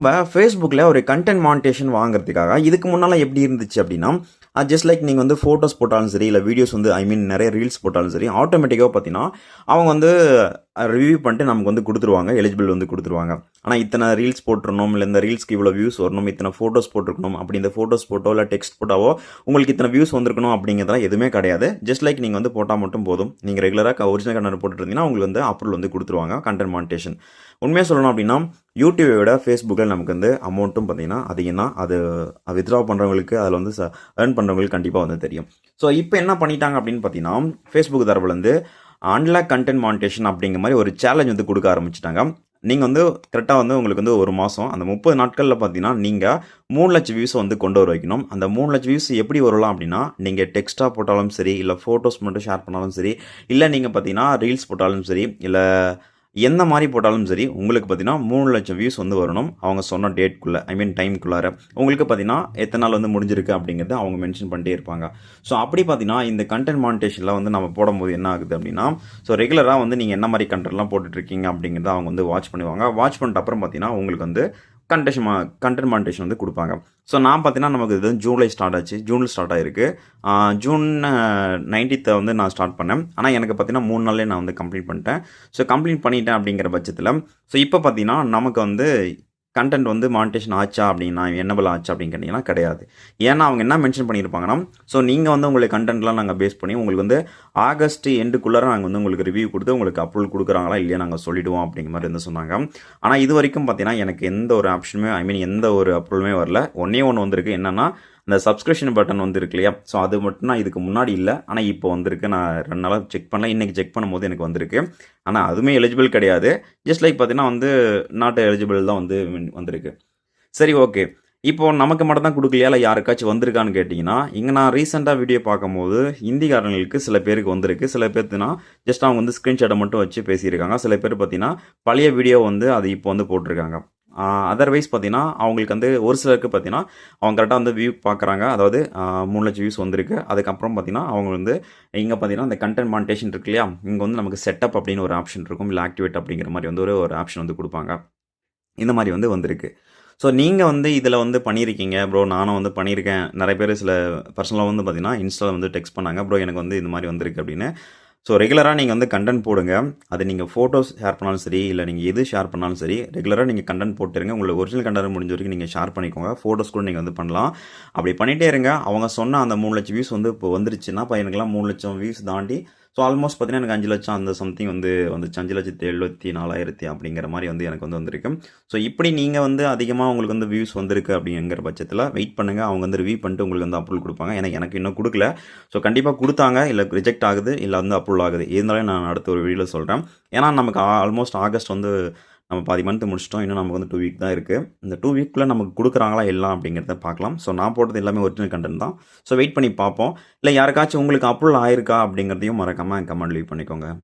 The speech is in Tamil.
ஃபேஸ்புக்கில் ஒரு கண்டென்ட் மானிட்டேஷன் வாங்குறதுக்காக இதுக்கு முன்னால் எப்படி இருந்துச்சு அப்படின்னா, ஜஸ்ட் லைக் நீங்கள் வந்து ஃபோட்டோஸ் போட்டாலும் சரி, இல்லை வீடியோஸ் வந்து நிறைய ரீல்ஸ் போட்டாலும் சரி, ஆட்டோமேட்டிக்காக பார்த்தீங்கன்னா, அவங்க வந்து ரிவ்யூ பண்ணிட்டு நமக்கு வந்து கொடுத்துருவாங்க. எலிஜிபிள் வந்து கொடுத்துருவாங்க. ஆனால் இத்தனை ரீல்ஸ் போட்டுருணும், இல்லை இந்த ரீல்ஸ்க்கு இவ்வளோ வியூஸ் வரணும், இத்தனை ஃபோட்டோஸ் போட்டிருக்கணும், அப்படி இந்த ஃபோட்டோஸ் போட்டோ இல்லை டெக்ஸ்ட் போட்டாவோ உங்களுக்கு இத்தனை வியூஸ் வந்திருக்கணும் அப்படிங்கிறதெல்லாம் எதுவுமே கிடையாது. ஜஸ்ட் லைக் நீங்கள் வந்து போட்டால் மட்டும் போதும். நீங்கள் ரெகுலராக ஒரிஜினல் கண்டென்ட் போட்டுட்டு இருந்தீங்கன்னா உங்களுக்கு வந்து அப்ரூவல் வந்து கொடுத்துருவாங்க கண்டென்ட் மானிட்டேஷன். உண்மையாக சொல்லணும் அப்படின்னா, யூடியூபை விட ஃபேஸ்புக்கில் நமக்கு வந்து அமௌண்ட்டும் பார்த்தீங்கன்னா அதிகம் தான். அது வித்ட்ரா பண்ணுறவங்களுக்கு அதில் வந்து ஏர்ன் பண்ணுறவங்களுக்கு கண்டிப்பாக வந்து தெரியும். ஸோ இப்போ என்ன பண்ணிட்டாங்க அப்படின்னு பார்த்தீங்கன்னா, ஃபேஸ்புக் தரப்புலேருந்து அன்லாக் கண்டென்ட் மானிட்டேஷன் அப்படிங்கிற மாதிரி ஒரு சேலஞ்ச் வந்து கொடுக்க ஆரம்பிச்சிட்டாங்க. நீங்கள் வந்து கரெக்டாக வந்து உங்களுக்கு வந்து ஒரு மாதம் அந்த 30 நாட்களில் பார்த்தீங்கன்னா நீங்கள் 3 லட்சம் வியூஸை வந்து கொண்டு வர வைக்கணும். அந்த 3 லட்சம் வியூஸ் எப்படி வரலாம் அப்படின்னா, நீங்கள் டெக்ஸ்ட்டாக போட்டாலும் சரி, இல்லை ஃபோட்டோஸ் மட்டும் ஷேர் பண்ணாலும் சரி, இல்லை நீங்கள் பார்த்தீங்கன்னா ரீல்ஸ் போட்டாலும் சரி, இல்லை எந்த மாதிரி போட்டாலும் சரி, உங்களுக்கு பார்த்தீங்கன்னா 3 லட்சம் வியூஸ் வந்து வரணும். அவங்க சொன்ன டேட்குள்ளே, டைம்குள்ளார. உங்களுக்கு பார்த்தீங்கன்னா எத்தனை நாள் வந்து முடிஞ்சிருக்கு அப்படிங்கிறத அவங்க மென்ஷன் பண்ணிட்டே இருப்பாங்க. ஸோ அப்படி பார்த்தீங்கன்னா இந்த கண்டென்ட் மானிட்டேஷனில் வந்து நம்ம போடும்போது என்ன ஆகுது அப்படின்னா, ஸோ ரெகுலராக வந்து நீங்கள் என்ன மாதிரி கண்டென்ட்லாம் போட்டுட்ருக்கீங்க அப்படிங்கிறத அவங்க வந்து வாட்ச் பண்ணுவாங்க. வாட்ச் பண்ணிட்ட அப்புறம் பார்த்தீங்கன்னா உங்களுக்கு வந்து கண்டென்ட் மானிட்டேஷன் வந்து கொடுப்பாங்க. ஸோ நான் பார்த்தீங்கன்னா நமக்கு இது ஜூலை ஸ்டார்ட் ஆச்சு. ஜூனில் ஸ்டார்ட் ஆகிருக்கு. ஜூன் 19th வந்து நான் ஸ்டார்ட் பண்ணேன். ஆனால் எனக்கு பார்த்தீங்கன்னா 3 நாள்லேயே நான் வந்து கம்ப்ளீட் பண்ணிட்டேன். ஸோ கம்ப்ளீட் பண்ணிட்டேன் அப்படிங்கிற பட்சத்தில் ஸோ இப்போ பார்த்தீங்கன்னா நமக்கு வந்து கண்டென்ட் வந்து மானிட்டேஷன் ஆச்சா அப்படின்னா, என்னபிள் ஆச்சா அப்படின்னு கேட்டிங்கன்னா கிடையாது. ஏன்னா அவங்க என்ன மென்ஷன் பண்ணியிருப்பாங்கன்னா, ஸோ நீங்கள் வந்து உங்களுடைய கண்டென்ட்லாம் நாங்கள் பேஸ் பண்ணி உங்களுக்கு வந்து ஆகஸ்ட் எண்டுக்குள்ளார நாங்கள் வந்து உங்களுக்கு ரிவ்யூ கொடுத்து உங்களுக்கு அப்ரூவல் கொடுக்குறாங்களா இல்லையா நாங்கள் சொல்லிவிடுவோம் அப்படிங்கிற மாதிரி வந்து சொன்னாங்க. ஆனால் இது வரைக்கும் பார்த்தீங்கன்னா எனக்கு எந்த ஒரு ஆப்ஷனுமே எந்த ஒரு அப்ரூவலுமே வரல. ஒன்றே ஒன்று வந்திருக்கு. என்னென்னா அந்த சப்ஸ்கிரிப்ஷன் பட்டன் வந்து இருக்கு இல்லையா, ஸோ அது மட்டும் தான் இதுக்கு முன்னாடி இல்லை. ஆனால் இப்போ வந்திருக்கு. நான் 2 நாளாக செக் பண்ணல. இன்றைக்கி செக் பண்ணும்போது எனக்கு வந்திருக்கு. ஆனால் அதுவுமே எலிஜிபிள் கிடையாது. ஜஸ்ட் லைக் பார்த்தீங்கன்னா வந்து நாட் எலிஜிபிள் தான் வந்து வந்திருக்கு. சரி, ஓகே. இப்போது நமக்கு மட்டும் தான் கொடுக்கலையா, இல்லை யாருக்காச்சும் வந்திருக்கான்னு கேட்டிங்கன்னா, இங்கே நான் ரீசெண்டாக வீடியோ பார்க்கும்போது ஹிந்திக்காரங்களுக்கு சில பேருக்கு வந்திருக்கு. சில பேர்த்துனா ஜஸ்ட் அவங்க வந்து ஸ்க்ரீன்ஷாட்டை மட்டும் வச்சு பேசியிருக்காங்க. சில பேர் பார்த்தீங்கன்னா பழைய வீடியோ வந்து அது இப்போ வந்து போட்டிருக்காங்க. அதர்வைஸ் பார்த்தீங்கன்னா அவங்களுக்கு வந்து ஒரு சிலருக்கு பார்த்தீங்கன்னா அவங்க கரெக்டாக வந்து வியூ பார்க்குறாங்க. அதாவது 3 லட்சம் வியூஸ் வந்திருக்கு. அதுக்கப்புறம் பார்த்தீங்கன்னா அவங்க வந்து இங்கே பார்த்தீங்கன்னா இந்த கண்டென்ட் மானிட்டேஷன் இருக்கு இல்லையா, இங்கே வந்து நமக்கு செட்டப் அப்படின்னு ஒரு ஆப்ஷன் இருக்கும். இல்லை ஆக்டிவேட் அப்படிங்கிற மாதிரி வந்து ஒரு ஆப்ஷன் வந்து கொடுப்பாங்க. இந்த மாதிரி வந்து வந்திருக்கு. ஸோ நீங்கள் வந்து இதில் வந்து பண்ணியிருக்கீங்க ப்ரோ, நானும் வந்து பண்ணியிருக்கேன். நிறைய பேர் சில பர்சனலாக வந்து பார்த்தீங்கன்னா இன்ஸ்டாவில் வந்து டெக்ஸ்ட் பண்ணாங்க, ப்ரோ எனக்கு வந்து இந்த மாதிரி வந்திருக்கு அப்படின்னு. ஸோ ரெகுலராக நீங்கள் வந்து கண்டென்ட் போடுங்க. அது நீங்கள் ஃபோட்டோஸ் ஷேர் பண்ணாலும் சரி, இல்லை நீங்கள் எது ஷேர் பண்ணாலும் சரி, ரெகுலராக நீங்கள் கண்டென்ட் போட்டுருங்க. உங்களுக்கு ஒரிஜினல் கண்டென்ட் முடிஞ்ச வரைக்கும் நீங்கள் ஷேர் பண்ணிக்கோங்க. ஃபோட்டோஸ் கூட நீங்கள் வந்து பண்ணலாம். அப்படி பண்ணிகிட்டே இருங்க. அவங்க சொன்ன அந்த 3 லட்சம் வியூஸ் வந்து இப்போ வந்துருச்சுன்னா, பையனுக்கெல்லாம் 3 லட்சம் வியூஸ் தாண்டி ஸோ ஆல்மோஸ்ட் பார்த்தீங்கன்னா எனக்கு 5 லட்சம் அந்த சம்திங் வந்து வந்துச்சு. 5,74,000 அப்படிங்கிற மாதிரி வந்து எனக்கு வந்து வந்திருக்கு. ஸோ இப்படி நீங்கள் வந்து அதிகமாக உங்களுக்கு வந்து வியூஸ் வந்திருக்கு அப்படிங்கிற பட்சத்தில் வெயிட் பண்ணுங்கள். அவங்க வந்து ரிவ்யூ பண்ணிட்டு உங்களுக்கு வந்து அப்ரூவல் கொடுப்பாங்க. ஏன்னா எனக்கு இன்னும் கொடுக்கல. ஸோ கண்டிப்பாக கொடுத்தாங்க, இல்லை ரிஜெக்ட் ஆகுது, இல்லை வந்து அப்ரூவல் ஆகுது. இருந்தாலும் நான் அடுத்த ஒரு வீடியோவில் சொல்கிறேன். ஏன்னா நமக்கு ஆல்மோஸ்ட் ஆகஸ்ட் வந்து நம்ம பாதி மந்த் முடிச்சிட்டோம். இன்னும் நமக்கு வந்து 2 வீக் தான் இருக்குது. இந்த 2 வீக்குள்ளே நமக்கு கொடுக்குறாங்களா எல்லாம் அப்படிங்கிறத பார்க்கலாம். ஸோ நான் போட்டது எல்லாமே ஒரிஜினல் கண்டென்ட் தான். ஸோ வெயிட் பண்ணி பார்ப்போம். இல்லை யாருக்காச்சும் உங்களுக்கு அப்ரூவல் ஆயிருக்கா அப்படிங்கிறதையும் மறக்காமல் கமெண்ட் லீவ் பண்ணிக்கோங்க.